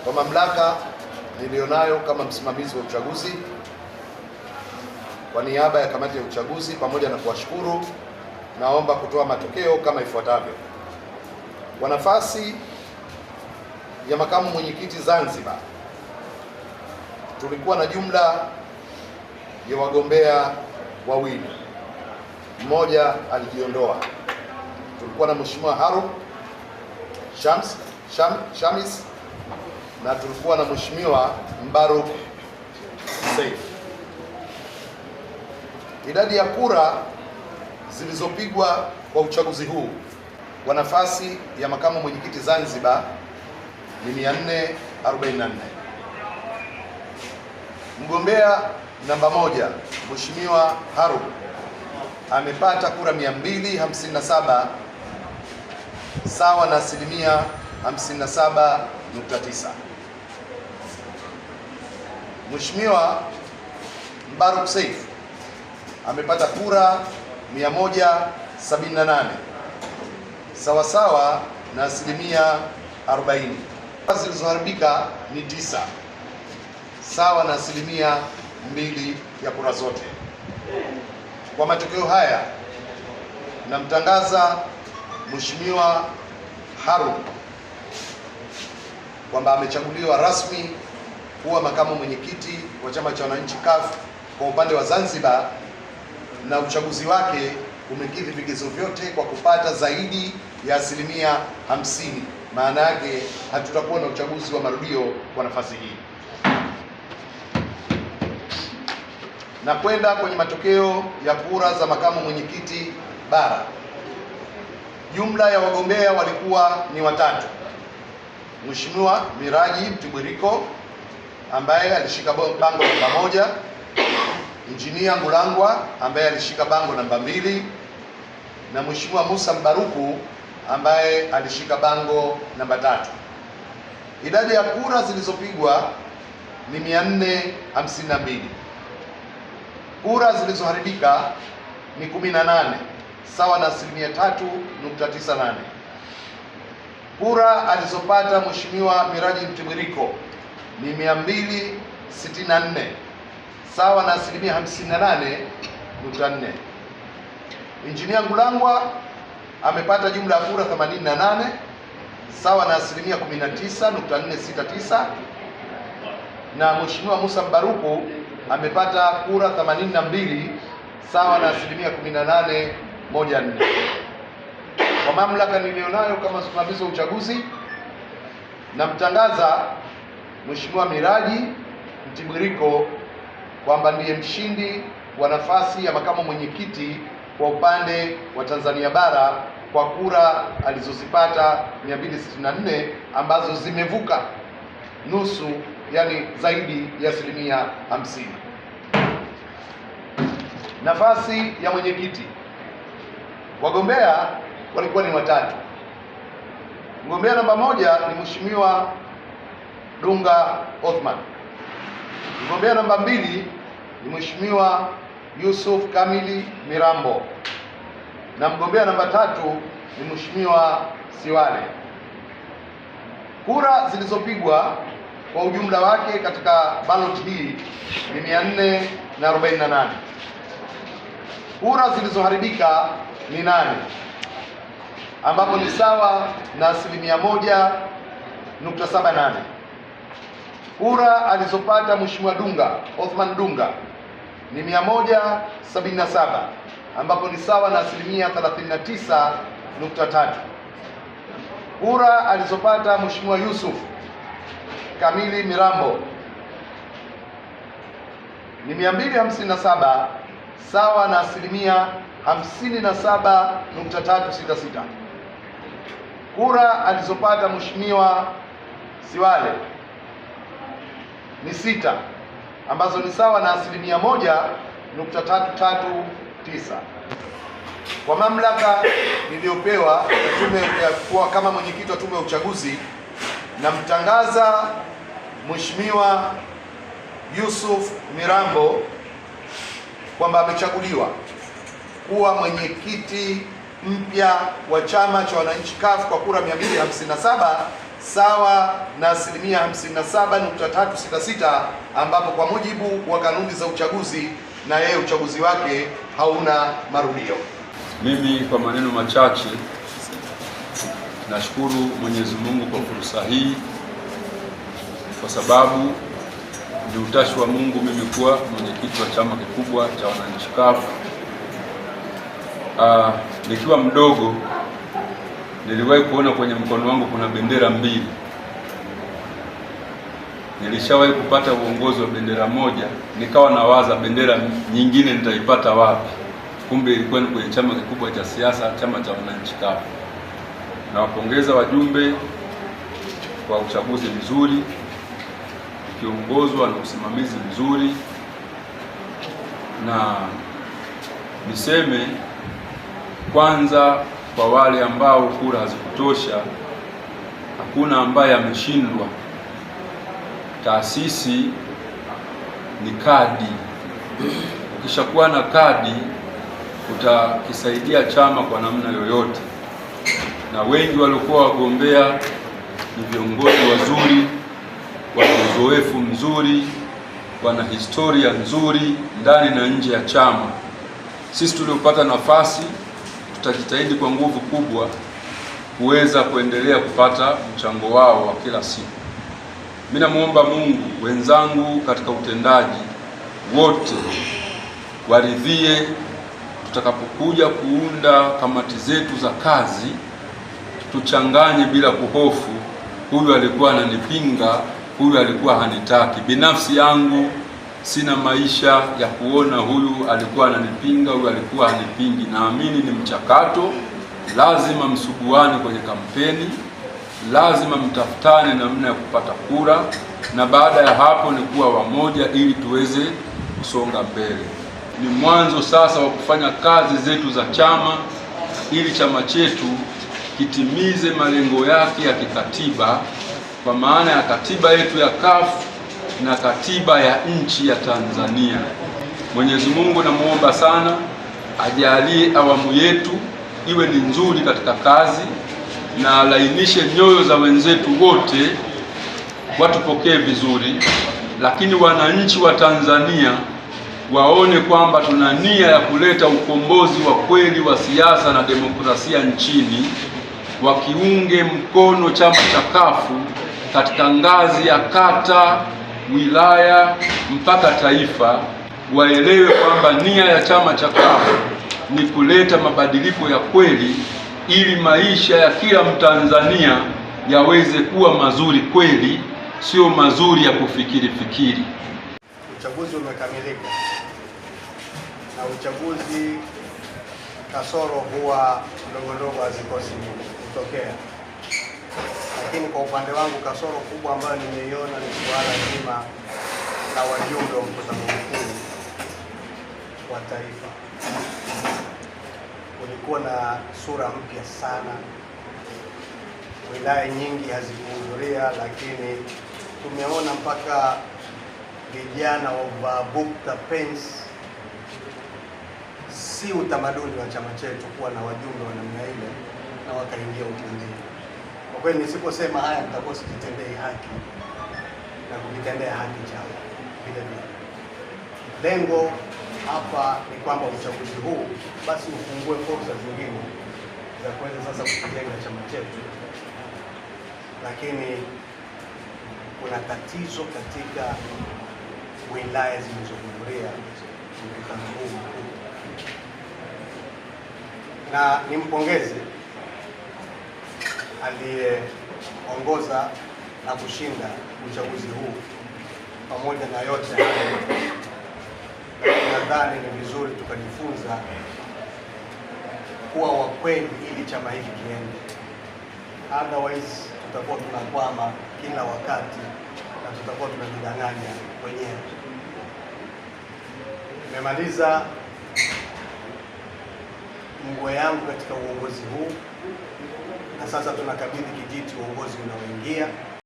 Kwa mamlaka nilionayo kama msimamizi wa uchaguzi, kwa niaba ya kamati ya uchaguzi pamoja na kuwashukuru, naomba kutoa matokeo kama ifuatavyo. Kwa nafasi ya makamu mwenyekiti Zanzibar, tulikuwa na jumla ya wagombea wawili, mmoja alijiondoa. Tulikuwa na Mheshimiwa Harub Shamis na tulikuwa na Mheshimiwa Mbaruk Saif. Idadi ya kura zilizopigwa kwa uchaguzi huu kwa nafasi ya makamu mwenyekiti Zanzibar ni 444. Mgombea namba 1 Mheshimiwa Harub amepata kura 257 sawa na asilimia 57.9. Mheshimiwa Mbaruk Saif amepata kura 178 sawa sawa na asilimia 40. Zilizoharibika ni 9 sawa na asilimia 2 ya kura zote. Kwa matokeo haya, namtangaza Mheshimiwa Harub kwamba amechaguliwa rasmi kuwa makamu mwenyekiti wa Chama cha Wananchi CUF kwa upande wa Zanzibar, na uchaguzi wake umekidhi vigezo vyote kwa kupata zaidi ya asilimia 50. Maana yake hatutakuwa na uchaguzi wa marudio kwa nafasi hii. Na kwenda kwenye matokeo ya kura za makamu mwenyekiti bara, jumla ya wagombea walikuwa ni watatu: Mheshimiwa Miraji Mtibwiriko ambaye alishika bango namba 1, Injinia Ngulangwa ambaye alishika bango namba 2, na Mheshimiwa Musa Mbaruku ambaye alishika bango namba 3. Idadi ya kura zilizopigwa ni 452. Kura zilizoharibika ni 18 sawa na asilimia 3.98. Kura alizopata Mheshimiwa Miraji Mtibwiriko ni 264 sawa na asilimia 58.4. Injinia Ngulangwa amepata jumla ya kura 88 sawa na asilimia 19.469, na Mheshimiwa Musa Mbaruku amepata kura 82 sawa na asilimia 18.14. Kwa mamlaka nilionayo kama msimamizi wa uchaguzi, namtangaza Mheshimiwa Miraji Mtibwiriko kwamba ndiye mshindi wa nafasi ya makamu mwenyekiti kwa upande wa Tanzania bara kwa kura alizozipata 264 ambazo zimevuka nusu, yani zaidi ya asilimia 50. Nafasi ya mwenyekiti, wagombea walikuwa ni watatu. Mgombea namba 1 ni Mheshimiwa Dunga Othman. Mgombea namba 2 ni Mheshimiwa Yusuf Kamili Mirambo, na mgombea namba 3 ni Mheshimiwa Siwale. Kura zilizopigwa kwa ujumla wake katika ballot hii ni 448. Kura zilizoharibika ni 8 ambapo ni sawa na asilimia 1.78. Kura alizopata Mheshimiwa Othman Dunga ni 177 ambapo ni sawa na asilimia 39.3. Kura alizopata Mheshimiwa Yusuf Kamili Mirambo ni 257 sawa na asilimia 57.366. Kura alizopata Mheshimiwa Siwale ni 6 ambazo ni sawa na asilimia 1.339. Kwa mamlaka niliyopewa kuwa kama mwenyekiti wa tume ya uchaguzi, namtangaza Mheshimiwa Yusuf Mirambo kwamba amechaguliwa kuwa mwenyekiti mpya wa Chama cha Wananchi CUF kwa kura 257 sawa na asilimia 57.366, ambapo kwa mujibu wa kanuni za uchaguzi na yeye uchaguzi wake hauna marudio. Mimi kwa maneno machache nashukuru Mwenyezi Mungu kwa fursa hii, kwa sababu ni utashi wa Mungu mimi kuwa mwenyekiti wa chama kikubwa cha wananchi CUF. Nikiwa mdogo niliwahi kuona kwenye mkono wangu kuna bendera mbili. Nilishawahi kupata uongozi wa bendera moja, nikawa nawaza bendera nyingine nitaipata wapi? Kumbe ilikuwa ni kwenye chama kikubwa cha siasa, chama cha wananchi CUF. Nawapongeza wajumbe kwa uchaguzi mzuri ukiongozwa na usimamizi mzuri, na niseme kwanza kwa wale ambao kura hazikutosha, hakuna ambaye ameshindwa. Taasisi ni kadi. Ukishakuwa na kadi utakisaidia chama kwa namna yoyote, na wengi waliokuwa wagombea ni viongozi wazuri, wana uzoefu mzuri, wana historia nzuri ndani na nje ya chama. Sisi tuliopata nafasi tutajitahidi kwa nguvu kubwa kuweza kuendelea kupata mchango wao wa kila siku. Mimi namuomba Mungu wenzangu katika utendaji wote waridhie tutakapokuja kuunda kamati zetu za kazi, tuchanganye bila kuhofu, huyu alikuwa ananipinga, huyu alikuwa hanitaki. Binafsi yangu sina maisha ya kuona huyu alikuwa ananipinga, huyu alikuwa hanipingi. Naamini ni mchakato, lazima msuguane kwenye kampeni, lazima mtafutane namna ya kupata kura, na baada ya hapo ni kuwa wamoja ili tuweze kusonga mbele. Ni mwanzo sasa wa kufanya kazi zetu za chama ili chama chetu kitimize malengo yake ya kikatiba, kwa maana ya katiba yetu ya CUF na katiba ya nchi ya Tanzania. Mwenyezi Mungu namuomba sana ajalie awamu yetu iwe ni nzuri katika kazi, na alainishe nyoyo za wenzetu wote, watupokee vizuri, lakini wananchi wa Tanzania waone kwamba tuna nia ya kuleta ukombozi wa kweli wa siasa na demokrasia nchini, wakiunge mkono chama cha CUF katika ngazi ya kata, wilaya mpaka taifa. Waelewe kwamba nia ya chama cha CUF ni kuleta mabadiliko ya kweli ili maisha ya kila Mtanzania yaweze kuwa mazuri kweli, sio mazuri ya kufikiri fikiri. Uchaguzi umekamilika, na uchaguzi kasoro huwa ndogo ndogo hazikosi kutokea, lakini kwa upande wangu kasoro kubwa ambayo nimeiona ni suala zima la wajumbe wa mkutano mkuu wa taifa. Kulikuwa na sura mpya sana, wilaya nyingi hazikuhudhuria, lakini tumeona mpaka vijana wavaa bukta pens. Si utamaduni wa chama chetu kuwa na wajumbe wa namna ile na wakaingia ukundini. Kwa kweli nisiposema haya nitakuwa sijitendei haki na kujitendea haki chama. Vile vile lengo hapa ni kwamba uchaguzi huu basi ufungue fursa zingine za kuweza sasa kujenga chama chetu, lakini kuna tatizo katika wilaya zilizohudhuria mkutano huu mkuu, na nimpongeze aliyeongoza na kushinda uchaguzi huu. Pamoja na yote hayo, nadhani ni vizuri tukajifunza kuwa wa kweli ili chama hiki kiende. Otherwise tutakuwa tunakwama kila wakati na tutakuwa tunajidanganya wenyewe. Nimemaliza nguo yangu katika uongozi huu, na sasa tunakabidhi kijiti uongozi unaoingia.